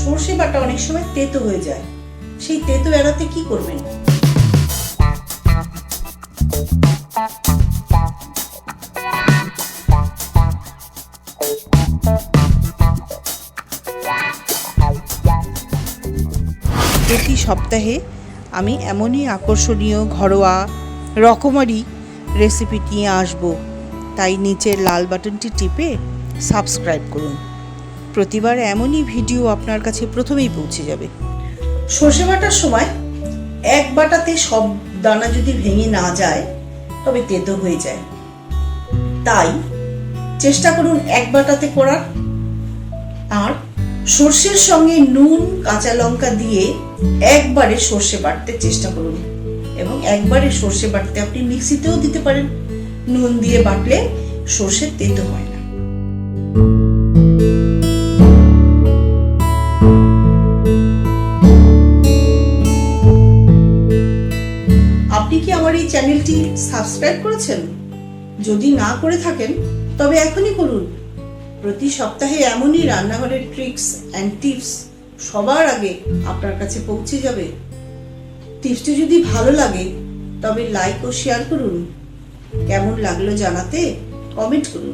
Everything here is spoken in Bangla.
সর্ষে বাটা অনেক সময় তেতো হয়ে যায়, সেই তেতো এড়াতে কি করবেন? প্রতি সপ্তাহে আমি এমনই আকর্ষণীয় ঘরোয়া রকমারি রেসিপি নিয়ে আসব, তাই নিচের লাল বাটনটি টিপে সাবস্ক্রাইব করুন। প্রতিবার এমনই ভিডিও আপনার কাছে প্রথমেই পৌঁছে যাবে। সর্ষে বাটার সময় এক বাটাতে সব দানা যদি ভেঙে না যায় তবে তেতো হয়ে যায়, তাই চেষ্টা করুন এক বাটাতে করার। আর সর্ষের সঙ্গে নুন কাঁচা লঙ্কা দিয়ে একবারে সর্ষে বাটতে চেষ্টা করুন, এবং একবারে সর্ষে বাটতে আপনি মিক্সিতেও দিতে পারেন। নুন দিয়ে বাটলে সর্ষে তেতো হয় না। আপনি কি আমার এই চ্যানেলটি সাবস্ক্রাইব করেছেন? যদি না করে থাকেন তবে এখনই করুন। প্রতি সপ্তাহে এমনই রান্নাঘরের ট্রিক্স অ্যান্ড টিপস সবার আগে আপনার কাছে পৌঁছে যাবে। টিপসটি যদি ভালো লাগে তবে লাইক ও শেয়ার করুন। কেমন লাগলো জানাতে কমেন্ট করুন।